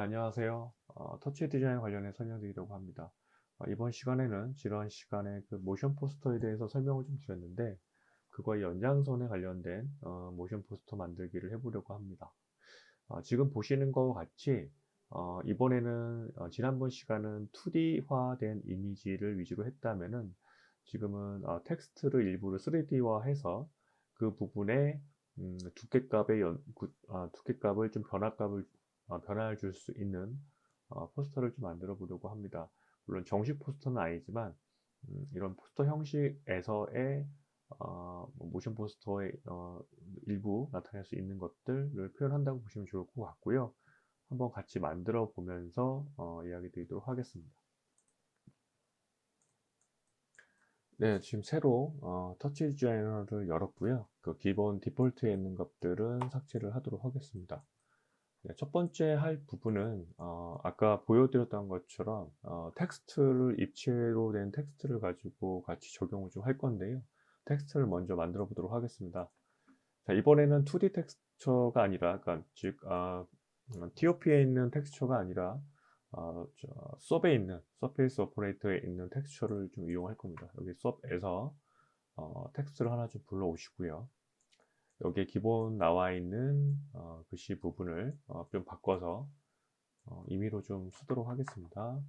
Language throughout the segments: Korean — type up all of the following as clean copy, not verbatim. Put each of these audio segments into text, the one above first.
안녕하세요. 터치 디자인 관련해 설명드리려고 합니다. 이번 시간에는 지난 시간에 그 모션 포스터에 대해서 설명을 좀 드렸는데, 그거의 연장선에 관련된 모션 포스터 만들기를 해보려고 합니다. 지금 보시는 것과 같이 이번에는 지난번 시간은 2D화된 이미지를 위주로 했다면은 지금은 텍스트를 일부러 3D화해서 그 부분에 두께값의 두께값을 좀 변화를 줄 수 있는 포스터를 좀 만들어 보려고 합니다. 물론 정식 포스터는 아니지만 이런 포스터 형식에서의 모션 포스터의 일부 나타낼 수 있는 것들을 표현한다고 보시면 좋을 것 같고요. 한번 같이 만들어 보면서 이야기 드리도록 하겠습니다. 네, 지금 새로 터치 디자이너를 열었고요. 그 기본 디폴트에 있는 것들은 삭제를 하도록 하겠습니다. 네, 첫 번째 할 부분은 아까 보여드렸던 것처럼 텍스트를 입체로 된 텍스트를 가지고 같이 적용을 좀 할 건데요. 텍스트를 먼저 만들어 보도록 하겠습니다. 자, 이번에는 2D 텍스처가 아니라, 그러니까 즉 TOP에 있는 텍스처가 아니라 서브에 있는 서페이스 오퍼레이터에 있는 텍스처를 좀 이용할 겁니다. 여기 서브에서 텍스트를 하나 좀 불러 오시고요. 여기에 기본 나와 있는 글씨 부분을 좀 바꿔서 임의로 좀 쓰도록 하겠습니다.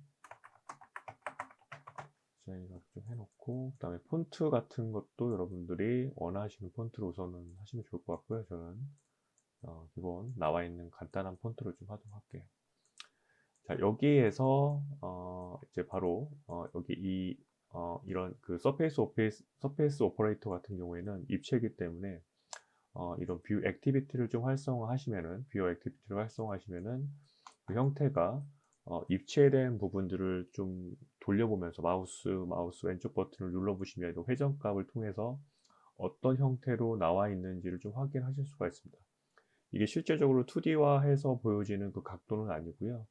디자인을 좀 해놓고, 그 다음에 폰트 같은 것도 여러분들이 원하시는 폰트로 우선은 하시면 좋을 것 같고요. 저는 기본 나와 있는 간단한 폰트를 좀 하도록 할게요. 자, 여기에서 이제 바로 여기 이런 그 서페이스 오퍼레이터 같은 경우에는 입체이기 때문에 이런 뷰 액티비티를 좀 활성화하시면은 그 형태가 입체된 부분들을 좀 돌려보면서 마우스 왼쪽 버튼을 눌러보시면 회전값을 통해서 어떤 형태로 나와 있는지를 좀 확인하실 수가 있습니다. 이게 실제적으로 2D화해서 보여지는 그 각도는 아니고요.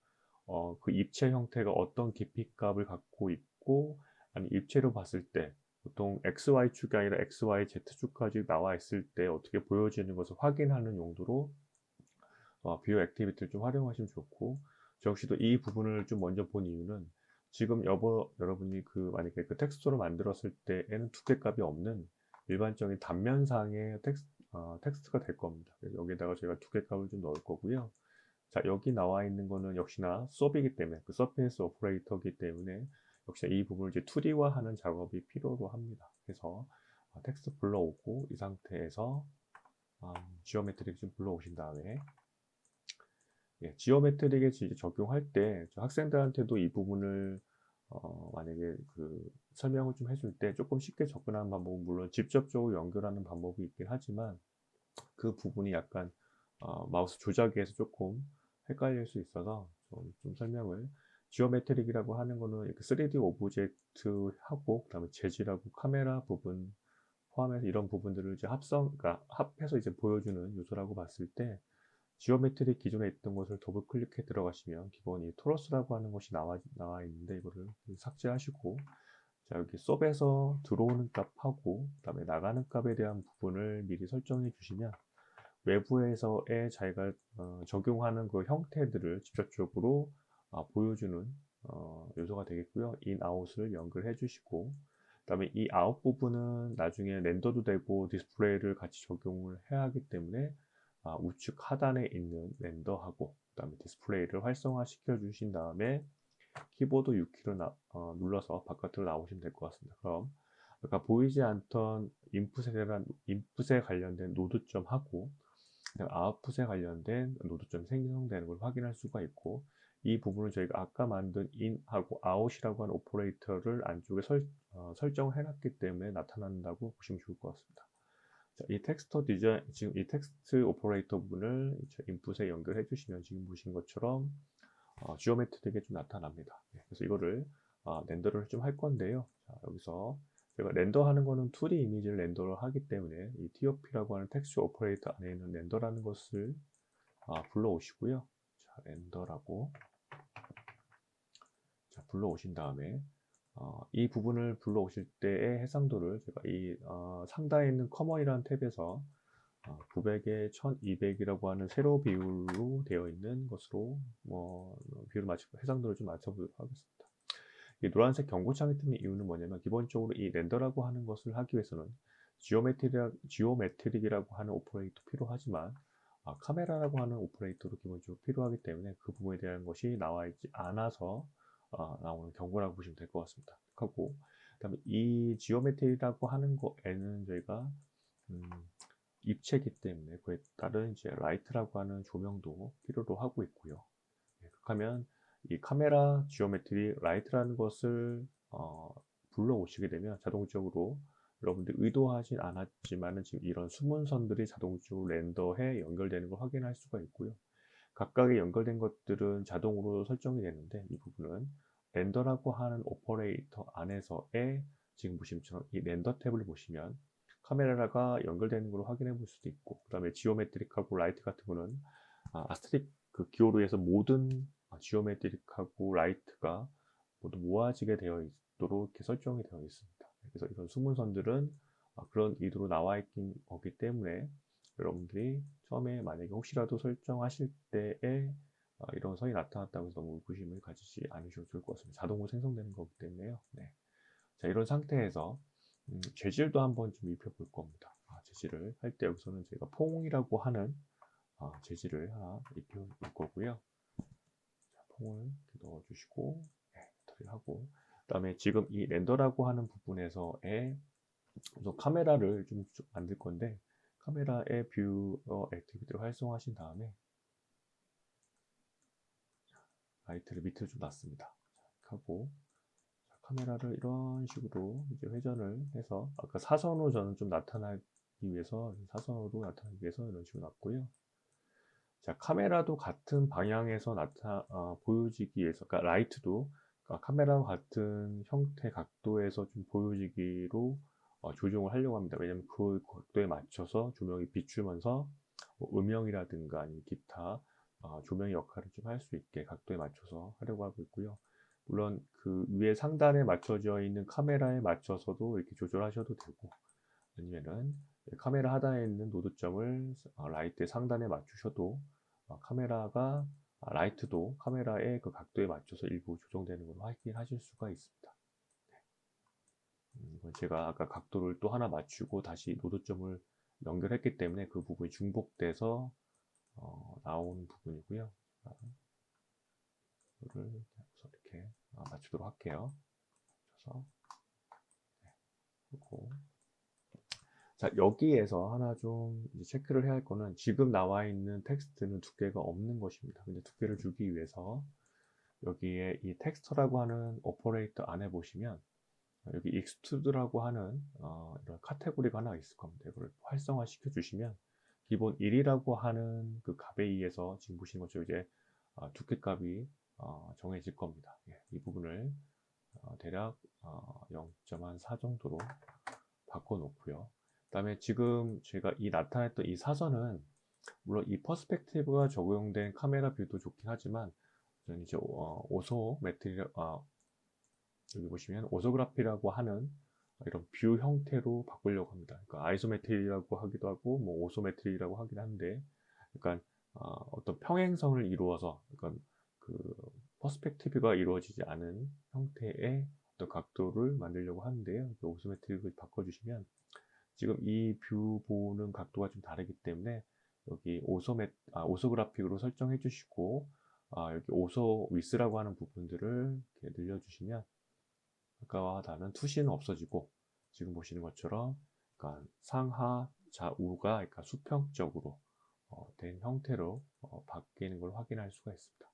그 입체 형태가 어떤 깊이값을 갖고 있고, 아니 입체로 봤을 때 보통 XY축이 아니라 XYZ축까지 나와 있을 때 어떻게 보여지는 것을 확인하는 용도로 뷰 액티비티를 좀 활용하시면 좋고, 저 역시도 이 부분을 좀 먼저 본 이유는 지금 여러분이 만약에 그 텍스처를 만들었을 때에는 두께값이 없는 일반적인 단면상의 텍스트가 될 겁니다. 그래서 여기에다가 제가 두께값을 좀 넣을 거고요. 자, 여기 나와 있는 거는 역시나 수업이기 때문에 그 서페이스 오퍼레이터이기 때문에 역시 이 부분을 이제 2D화 하는 작업이 필요로 합니다. 그래서 텍스트 불러오고 이 상태에서 지오메트릭 좀 불러오신 다음에 지오메트릭에 적용할 때 학생들한테도 이 부분을 만약에 그 설명을 좀 해줄 때 조금 쉽게 접근하는 방법은 물론 직접적으로 연결하는 방법이 있긴 하지만 그 부분이 약간 마우스 조작에서 조금 헷갈릴 수 있어서 좀 설명을 지오메트릭이라고 하는 거는 이렇게 3D 오브젝트하고 그다음에 재질하고 카메라 부분 포함해서 이런 부분들을 이제 그러니까 합해서 이제 보여주는 요소라고 봤을 때 지오메트릭 기존에 있던 것을 더블 클릭해 들어가시면 기본 이 토러스라고 하는 것이 나와 있는데 이거를 삭제하시고, 자, 여기 서브에서 들어오는 값하고 그다음에 나가는 값에 대한 부분을 미리 설정해 주시면 외부에서의 자기가 적용하는 그 형태들을 직접적으로 보여주는 요소가 되겠고요. 인, 아웃을 연결해 주시고, 그 다음에 이 아웃 부분은 나중에 렌더도 되고 디스플레이를 같이 적용을 해야 하기 때문에 우측 하단에 있는 렌더하고 그 다음에 디스플레이를 활성화시켜 주신 다음에 키보드 U키를 눌러서 바깥으로 나오시면 될 것 같습니다. 그럼 아까 보이지 않던 인풋에 관련된 노드점하고 아웃풋에 관련된 노드점이 생성되는 걸 확인할 수가 있고, 이 부분을 저희가 아까 만든 in하고 out이라고 하는 오퍼레이터를 안쪽에 설정을 해놨기 때문에 나타난다고 보시면 좋을 것 같습니다. 자, 지금 이 텍스트 오퍼레이터 부분을 인풋에 연결해 주시면 지금 보신 것처럼 지오메트릭에 좀 나타납니다. 그래서 이거를 렌더를 좀 할 건데요. 자, 여기서 제가 렌더하는 거는 2D 이미지를 렌더를 하기 때문에 이 TOP라고 하는 텍스처 오퍼레이터 안에 있는 렌더라는 것을 불러오시고요. 자, 렌더라고 불러오신 다음에 이 부분을 불러오실 때의 해상도를 제가 이 상단에 있는 커먼이라는 탭에서 900에 1200이라고 하는 세로 비율로 되어 있는 것으로 비율을 해상도를 좀 맞춰보도록 하겠습니다. 이 노란색 경고창이 뜨는 이유는 뭐냐면 기본적으로 이 렌더라고 하는 것을 하기 위해서는 지오메트릭이라고 하는 오퍼레이터 필요하지만 카메라라고 하는 오퍼레이터도 기본적으로 필요하기 때문에 그 부분에 대한 것이 나와 있지 않아서 나오는 경고라고 보시면 될 것 같습니다. 하고 그다음에 이 지오메트리라고 하는 거에는 저희가 입체이기 때문에 그에 따른 이제 라이트라고 하는 조명도 필요로 하고 있고요. 그렇게 하면 이 카메라 지오메트리 라이트라는 것을 불러오시게 되면 자동적으로 여러분들이 의도하진 않았지만은 지금 이런 숨은 선들이 자동적으로 렌더에 연결되는 걸 확인할 수가 있고요. 각각의 연결된 것들은 자동으로 설정이 되는데 이 부분은 렌더라고 하는 오퍼레이터 안에서의 지금 보시면처럼 이 렌더 탭을 보시면 카메라가 연결되는 걸 확인해 볼 수도 있고, 그 다음에 지오메트릭하고 라이트 같은 거는 아스트릭 그 기호로 해서 모든 지오메트릭하고 라이트가 모두 모아지게 되어 있도록 이렇게 설정이 되어 있습니다. 그래서 이런 숨은 선들은 그런 의도로 나와 있긴 거기 때문에 여러분들이 처음에 만약에 혹시라도 설정하실 때에 이런 선이 나타났다고 해서 너무 의구심을 가지지 않으셔도 좋을 것 같습니다. 자동으로 생성되는 거기 때문에요. 네. 자, 이런 상태에서 재질도 한번 좀 입혀볼 겁니다. 재질을 할 때 여기서는 저희가 퐁이라고 하는 재질을 하나 입혀볼 거고요. 자, 퐁을 이렇게 넣어주시고 하고, 그 다음에 지금 이 렌더라고 하는 부분에서의 우선 카메라를 좀 만들 건데 카메라의 뷰어 액티비티를 활성화하신 다음에 라이트를 밑으로 좀 놨습니다. 하고 카메라를 이런 식으로 이제 회전을 해서 아까 사선으로 저는 좀 나타나기 위해서 사선으로 나타나기 위해서 이런 식으로 놨고요. 자, 카메라도 같은 방향에서 보여지기 위해서, 그러니까 라이트도 카메라와 같은 형태 각도에서 좀 보여지기로 조정을 하려고 합니다. 왜냐하면 그 각도에 맞춰서 조명이 비추면서 뭐 음영이라든가 아니면 기타 조명의 역할을 좀 할 수 있게 각도에 맞춰서 하려고 하고 있고요. 물론 그 위에 상단에 맞춰져 있는 카메라에 맞춰서도 이렇게 조절하셔도 되고, 아니면은 카메라 하단에 있는 노드점을 라이트의 상단에 맞추셔도 라이트도 카메라의 그 각도에 맞춰서 일부 조정되는 걸 확인하실 수가 있습니다. 이건 제가 아까 각도를 또 하나 맞추고 다시 노드점을 연결했기 때문에 그 부분이 중복돼서 나온 부분이고요. 이거를 이렇게 맞추도록 할게요. 맞춰서 그리고 자, 여기에서 하나 좀 체크를 해야 할 거는 지금 나와 있는 텍스트는 두께가 없는 것입니다. 근데 두께를 주기 위해서 여기에 이 텍스처라고 하는 오퍼레이터 안에 보시면 여기 익스트루드라고 하는 이런 카테고리가 하나 있을 겁니다. 이걸 활성화 시켜 주시면 기본 1이라고 하는 그 값에 의해서 지금 보시는 것처럼 이제 두께값이 정해질 겁니다. 예, 이 부분을 대략 0.4 정도로 바꿔 놓고요. 그 다음에 지금 제가 나타냈던 이 사선은 물론 이 퍼스펙티브가 적용된 카메라 뷰도 좋긴 하지만 저는 이제 여기 보시면 오소그라피라고 하는 이런 뷰 형태로 바꾸려고 합니다. 그러니까 아이소메트리라고 하기도 하고 뭐 오소메트리라고 하긴 한데, 그러니까 어떤 평행선을 이루어서, 그러니까 그 퍼스펙티브가 이루어지지 않은 형태의 어떤 각도를 만들려고 하는데요. 오소메트리를 바꿔주시면 지금 이 뷰 보는 각도가 좀 다르기 때문에 여기 오소그래픽으로 설정해 주시고 여기 오소 위스라고 하는 부분들을 이렇게 늘려주시면 아까와 다른 투시는 없어지고 지금 보시는 것처럼 그러니까 상하 좌우가 그러니까 수평적으로 된 형태로 바뀌는 걸 확인할 수가 있습니다.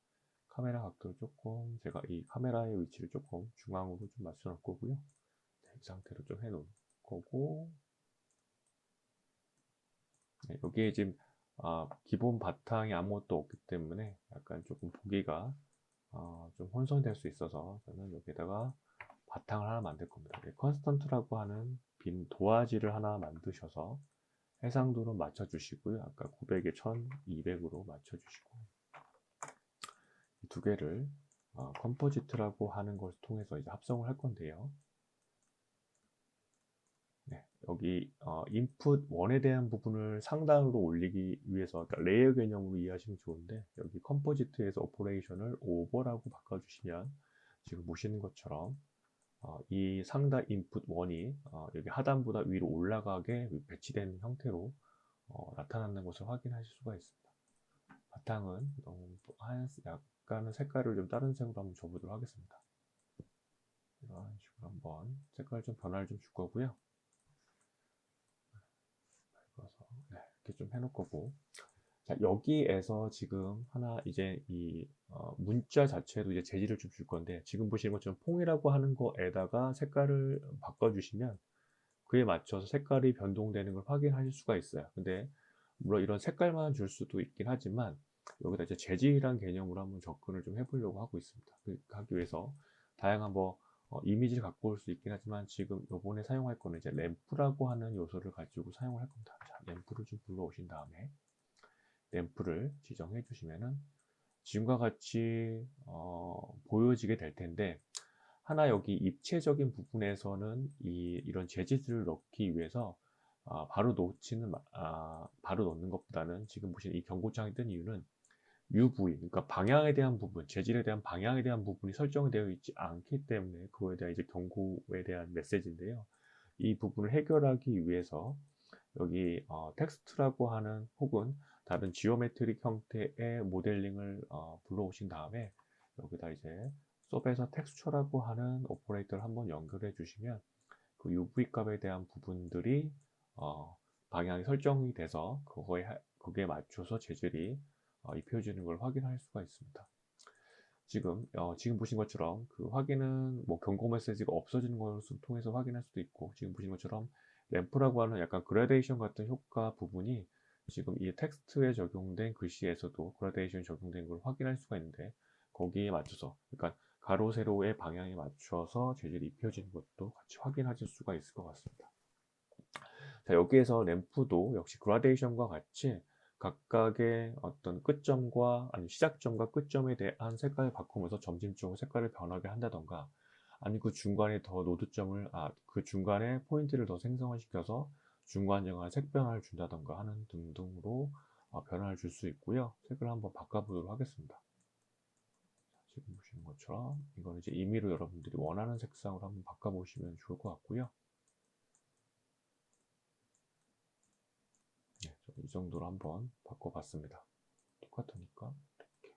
카메라 각도를 조금 제가 이 카메라의 위치를 조금 중앙으로 좀 맞춰 놓을 거고요. 네, 이 상태로 좀 해 놓을 거고, 네, 여기에 지금 기본 바탕이 아무것도 없기 때문에 약간 조금 보기가 좀 혼선될 수 있어서 저는 여기에다가 바탕을 하나 만들 겁니다. 컨스턴트라고 하는 빈 도화지를 하나 만드셔서 해상도로 맞춰주시고요. 아까 900에 1200으로 맞춰주시고 이 두 개를 컴포지트라고 하는 것을 통해서 이제 합성을 할 건데요. 네, 여기 input 1에 대한 부분을 상단으로 올리기 위해서, 그러니까 레이어 개념으로 이해하시면 좋은데, 여기 컴포지트에서 오퍼레이션을 오버라고 바꿔주시면 지금 보시는 것처럼 이 상단 input 1이 여기 하단보다 위로 올라가게 배치된 형태로 나타나는 것을 확인하실 수가 있습니다. 바탕은 약간은 색깔을 좀 다른 색으로 한번 줘보도록 하겠습니다. 이런 식으로 한번 색깔 좀 변화를 좀 줄 거고요. 네, 이렇게 좀 해놓을 거고, 자, 여기에서 지금 하나 이제 이 문자 자체도 이제 재질을 좀 줄 건데, 지금 보시는 것처럼 퐁이라고 하는 거에다가 색깔을 바꿔주시면 그에 맞춰서 색깔이 변동되는 걸 확인하실 수가 있어요. 근데 물론 이런 색깔만 줄 수도 있긴 하지만, 여기다 이제 재질이란 개념으로 한번 접근을 좀 해보려고 하고 있습니다. 하기 위해서 다양한 이미지를 갖고 올 수 있긴 하지만, 지금 요번에 사용할 거는 이제 램프라고 하는 요소를 가지고 사용을 할 겁니다. 자, 램프를 좀 불러오신 다음에 램프를 지정해 주시면은 지금과 같이 보여지게 될 텐데, 하나 여기 입체적인 부분에서는 이런 재질을 넣기 위해서 바로 넣는 것보다는, 지금 보시는 이 경고창이 뜬 이유는 UV, 그러니까 방향에 대한 부분, 재질에 대한 방향에 대한 부분이 설정이 되어 있지 않기 때문에 그거에 대한 이제 경고에 대한 메시지인데요. 이 부분을 해결하기 위해서 여기 텍스트라고 하는 혹은 다른 지오메트릭 형태의 모델링을 불러오신 다음에 여기다 이제 섭에서 텍스처라고 하는 오퍼레이터를 한번 연결해 주시면 그 UV 값에 대한 부분들이 방향이 설정이 돼서 그거에 맞춰서 재질이 입혀지는 걸 확인할 수가 있습니다. 지금 보신 것처럼 그 확인은 뭐 경고 메시지가 없어지는 것을 통해서 확인할 수도 있고, 지금 보신 것처럼 램프라고 하는 약간 그라데이션 같은 효과 부분이 지금 이 텍스트에 적용된 글씨에서도 그라데이션 적용된 걸 확인할 수가 있는데, 거기에 맞춰서, 그러니까 가로 세로의 방향에 맞춰서 재질이 입혀지는 것도 같이 확인하실 수가 있을 것 같습니다. 자, 여기에서 램프도 역시 그라데이션과 같이 각각의 어떤 끝점과 아니 시작점과 끝점에 대한 색깔을 바꾸면서 점진적으로 색깔을 변하게 한다던가, 아니 그 중간에 더 노드점을 그 중간에 포인트를 더 생성을 시켜서 중간중간 색 변화를 준다던가 하는 등등으로 변화를 줄 수 있고요. 색을 한번 바꿔보도록 하겠습니다. 지금 보시는 것처럼 이건 이제 임의로 여러분들이 원하는 색상으로 한번 바꿔보시면 좋을 것 같고요. 네, 이 정도로 한번 바꿔봤습니다. 똑같으니까 이렇게.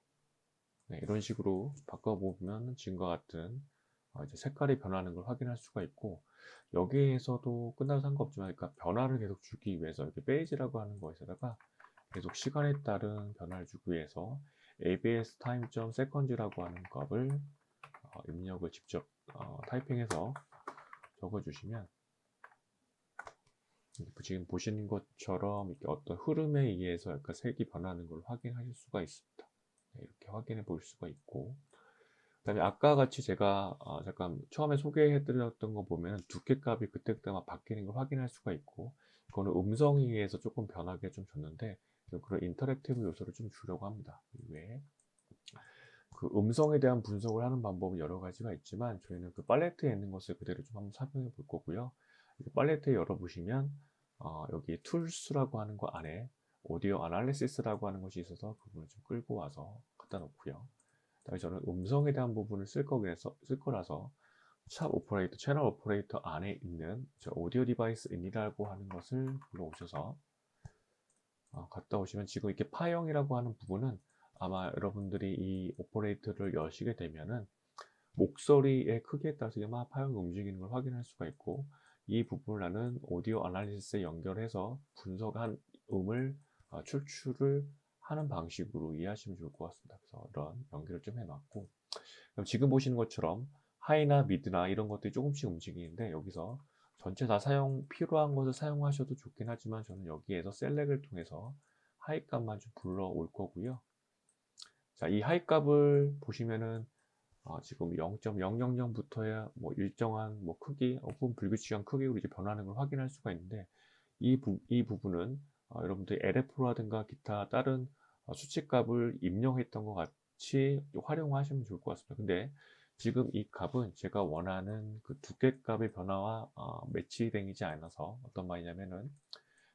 네, 이런 식으로 바꿔보면 지금과 같은 이제 색깔이 변하는 걸 확인할 수가 있고, 여기에서도 끝나도 상관없지만, 그러니까 변화를 계속 주기 위해서 이렇게 페이지라고 하는 것에다가 계속 시간에 따른 변화를 주기 위해서 abs time.seconds라고 하는 값을 입력을 직접 타이핑해서 적어주시면 지금 보시는 것처럼 이렇게 어떤 흐름에 의해서 약간 색이 변하는 걸 확인하실 수가 있습니다. 네, 이렇게 확인해 볼 수가 있고, 그 다음에 아까 같이 제가 잠깐 처음에 소개해 드렸던 거 보면 두께 값이 그때그때 막 바뀌는 걸 확인할 수가 있고, 그거는 음성에 의해서 조금 변하게 좀 줬는데, 그런 인터랙티브 요소를 좀 주려고 합니다. 이외에 그 음성에 대한 분석을 하는 방법은 여러 가지가 있지만, 저희는 그 팔레트에 있는 것을 그대로 좀 한번 살펴볼 거고요. 팔레트 열어보시면 여기 툴스라고 하는 거 안에 오디오 아날리시스라고 하는 것이 있어서 그 부분을 좀 끌고 와서 갖다 놓고요. 그다음에 저는 음성에 대한 부분을 쓸 거라서 샵 오퍼레이터, 채널 오퍼레이터 안에 있는 저 오디오 디바이스 인이라고 하는 것을 불러오셔서 갔다 오시면, 지금 이렇게 파형이라고 하는 부분은 아마 여러분들이 이 오퍼레이터를 여시게 되면은 목소리의 크기에 따라서 파형이 움직이는 걸 확인할 수가 있고, 이 부분을 나는 오디오 아날리시스에 연결해서 분석한 음을 출출을 하는 방식으로 이해하시면 좋을 것 같습니다. 그래서 이런 연결을 좀 해놨고, 그럼 지금 보시는 것처럼 하이나 미드나 이런 것들이 조금씩 움직이는데, 여기서 전체 다 필요한 것을 사용하셔도 좋긴 하지만, 저는 여기에서 셀렉을 통해서 하이 값만 좀 불러올 거고요. 자, 이 하이 값을 보시면은 지금 0.000부터야 뭐 일정한 크기 혹은 불규칙한 크기로 이제 변하는 걸 확인할 수가 있는데, 이 부분은 여러분들이 LF라든가 기타 다른 수치값을 입력했던 것 같이 활용하시면 좋을 것 같습니다. 근데 지금 이 값은 제가 원하는 그 두께값의 변화와 매치되지 않아서 어떤 말이냐면은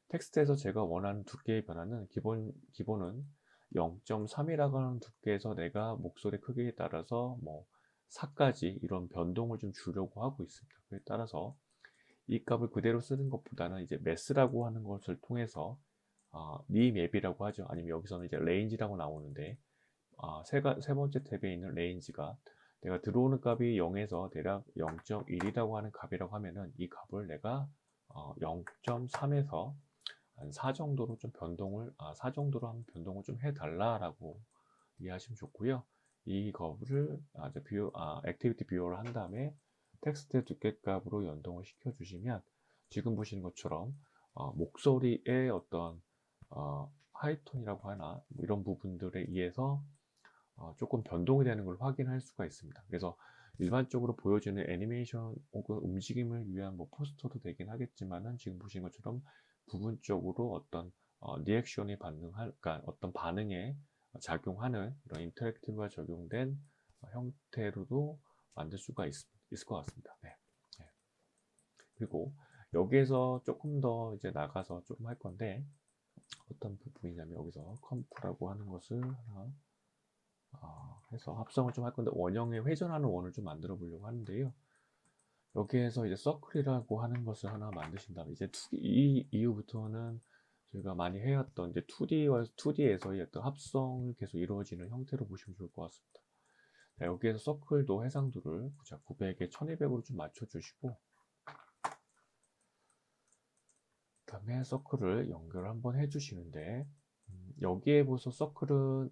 텍스트에서 제가 원하는 두께의 변화는 기본은 0.3이라고 하는 두께에서 내가 목소리 크기에 따라서 뭐 4까지 이런 변동을 좀 주려고 하고 있습니다. 그에 따라서 이 값을 그대로 쓰는 것보다는 이제 매스라고 하는 것을 통해서 맵이라고 하죠. 아니면 여기서는 이제 레인지라고 나오는데 세 번째 탭에 있는 레인지가 내가 들어오는 값이 0에서 대략 0.1이라고 하는 값이라고 하면은 이 값을 내가 0.3에서 한 4 정도로 좀 변동을 4 정도로 한번 변동을 좀 해달라라고 이해하시면 좋고요. 이 값을 액티비티 뷰어를 한 다음에 텍스트 두께값으로 연동을 시켜주시면 지금 보시는 것처럼 목소리의 어떤 하이톤이라고 하나 뭐 이런 부분들에 의해서 조금 변동이 되는 걸 확인할 수가 있습니다. 그래서 일반적으로 보여지는 애니메이션 혹은 움직임을 위한 뭐 포스터도 되긴 하겠지만은 지금 보시는 것처럼 부분적으로 어떤 리액션이 그러니까 어떤 반응에 작용하는 이런 인터랙티브가 적용된 형태로도 만들 수가 있을 것 같습니다. 네. 네. 그리고 여기에서 조금 더 이제 나가서 조금 할 건데 어떤 부분이냐면 여기서 컴프라고 하는 것을 하나 해서 합성을 좀 할 건데 원형에 회전하는 원을 좀 만들어 보려고 하는데요. 여기에서 이제 서클이라고 하는 것을 하나 만드신 다음에 이제 이 이후부터는 저희가 많이 해왔던 이제 2D에서의 어떤 합성을 계속 이루어지는 형태로 보시면 좋을 것 같습니다. 자, 여기에서 서클도 해상도를 900에 1200으로 좀 맞춰주시고 그 다음에 서클을 연결을 한번 해주시는데 여기에 보서 서클은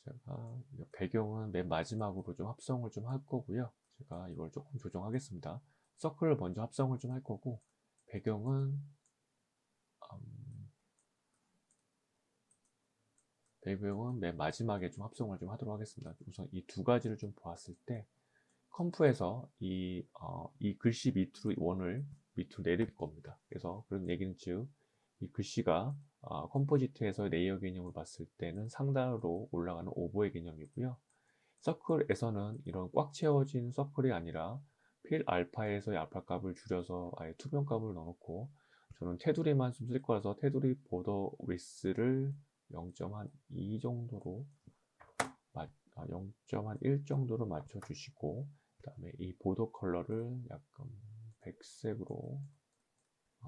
제가 배경은 맨 마지막으로 좀 합성을 좀 할 거고요. 제가 이걸 조금 조정하겠습니다. 서클을 먼저 합성을 좀 할 거고 배경은 맨 마지막에 좀 합성을 좀 하도록 하겠습니다. 우선 이 두 가지를 좀 보았을 때 컴프에서 이 글씨 밑으로 원을 밑으로 내릴 겁니다. 그래서 그런 얘기는 즉 이 글씨가 컴포지트에서 레이어 개념을 봤을 때는 상단으로 올라가는 오버의 개념이고요. 서클에서는 이런 꽉 채워진 서클이 아니라 필 알파에서의 알파 값을 줄여서 아예 투명 값을 넣어놓고 저는 테두리만 좀 쓸 거라서 테두리 보더 위스를 0.2 정도로 0.1 정도로 맞춰주시고 그 다음에 이 보더 컬러를 약간 백색으로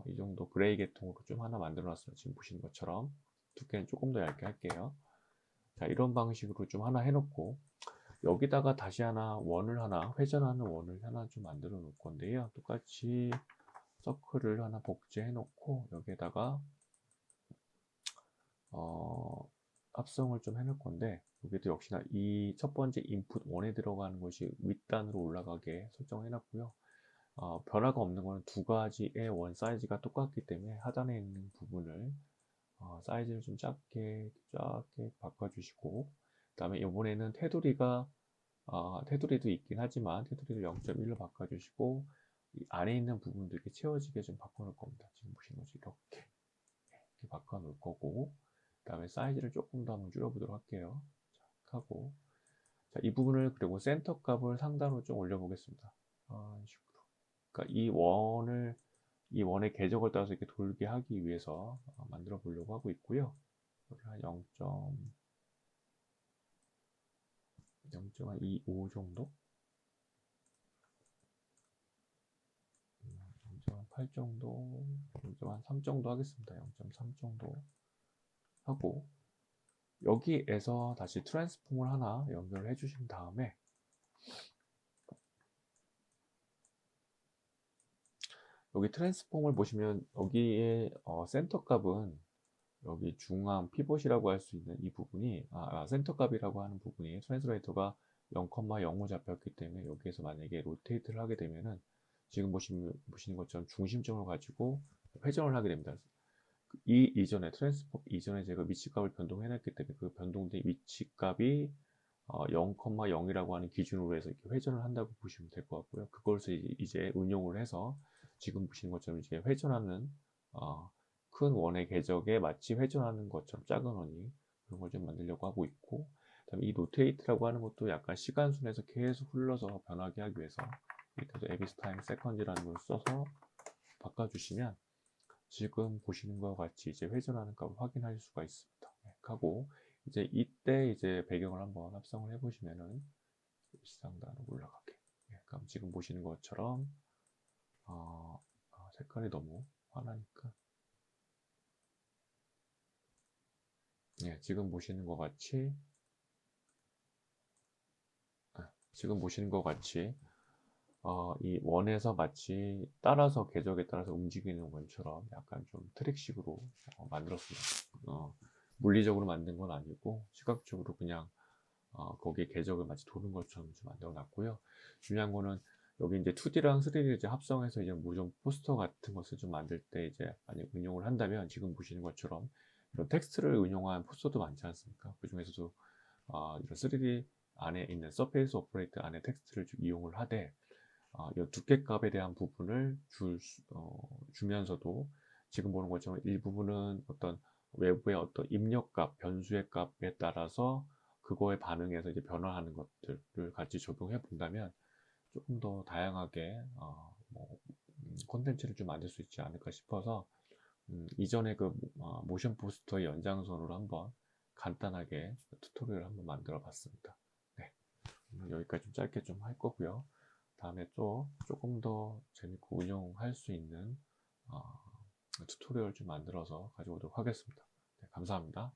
이 정도 그레이 계통으로 좀 하나 만들어 놨어요. 지금 보시는 것처럼 두께는 조금 더 얇게 할게요. 자, 이런 방식으로 좀 하나 해놓고 여기다가 다시 회전하는 원을 하나 좀 만들어 놓을 건데요. 똑같이 서클을 하나 복제해 놓고 여기에다가 합성을 좀 해놓을 건데 여기도 역시나 이 첫 번째 인풋 1에 들어가는 것이 윗단으로 올라가게 설정해 놨고요. 변화가 없는 것은 두 가지의 원 사이즈가 똑같기 때문에 하단에 있는 부분을 사이즈를 좀 작게 바꿔주시고 그 다음에 이번에는 테두리도 있긴 하지만 테두리를 0.1로 바꿔주시고 이 안에 있는 부분도 이렇게 채워지게 좀 바꿔놓을 겁니다. 지금 보시는 것이 이렇게 바꿔놓을 거고 그 다음에 사이즈를 조금 더 한번 줄여보도록 할게요. 자, 하고 자, 이 부분을 그리고 센터 값을 상단으로 좀 올려보겠습니다. 이런 식으로. 그러니까 이 원의 궤적을 따라서 이렇게 돌게 하기 위해서 만들어 보려고 하고 있고요. 한 0.25 정도? 0.8 정도, 0.3 정도 하겠습니다. 0.3 정도 하고 여기에서 다시 트랜스폼을 하나 연결을 해주신 다음에 여기 트랜스폼을 보시면 여기에 센터 값은 여기 중앙 피봇이라고 할 수 있는 이 부분이 센터 값이라고 하는 부분이 트랜스레이터가 0,05 잡혔기 때문에 여기에서 만약에 로테이트를 하게 되면은 지금 보시는 것처럼 중심점을 가지고 회전을 하게 됩니다. 이 이전에 트랜스폼 이전에 제가 위치값을 변동해놨기 때문에 그 변동된 위치값이 0,0이라고 하는 기준으로 해서 이렇게 회전을 한다고 보시면 될 것 같고요. 그것을 이제 운용을 해서 지금 보시는 것처럼 이제 회전하는 큰 원의 궤적에 마치 회전하는 것처럼 작은 원이 그런 걸 좀 만들려고 하고 있고, 그다음에 이 노테이트라고 하는 것도 약간 시간 순에서 계속 흘러서 변하게 하기 위해서 이렇게 에비스 타임 세컨즈라는 걸 써서 바꿔주시면 지금 보시는 것과 같이 이제 회전하는 값을 확인할 수가 있습니다. 네, 하고 이제 이때 이제 배경을 한번 합성을 해보시면은 상단으로 올라가게. 네, 그럼 지금 보시는 것처럼 색깔이 너무 환하니까 네, 지금 보시는 것 같이 지금 보시는 것 같이 이 원에서 마치 따라서 궤적에 따라서 움직이는 것처럼 약간 좀 트릭식으로 만들었습니다. 물리적으로 만든 건 아니고 시각적으로 그냥 거기에 궤적을 마치 도는 것처럼 좀 만들어 놨고요. 중요한 거는 여기 이제 2D랑 3D를 이제 합성해서 이제 모션 포스터 같은 것을 좀 만들 때 이제 만약 응용을 한다면 지금 보시는 것처럼 이런 텍스트를 응용한 포스터도 많지 않습니까? 그 중에서도 이런 3D 안에 있는 서페이스 오퍼레이터 안에 텍스트를 좀 이용을 하되 이 두께값에 대한 부분을 주면서도 지금 보는 것처럼 일부분은 어떤 외부의 어떤 입력값, 변수의 값에 따라서 그거에 반응해서 이제 변화하는 것들을 같이 적용해 본다면 조금 더 다양하게 콘텐츠를 좀 만들 수 있지 않을까 싶어서 이전에 그 모션 포스터의 연장선으로 한번 간단하게 튜토리얼을 한번 만들어 봤습니다. 네, 여기까지 좀 짧게 좀 할 거고요. 다음에 또 조금 더 재밌고 응용할 수 있는 튜토리얼 좀 만들어서 가져오도록 하겠습니다. 네, 감사합니다.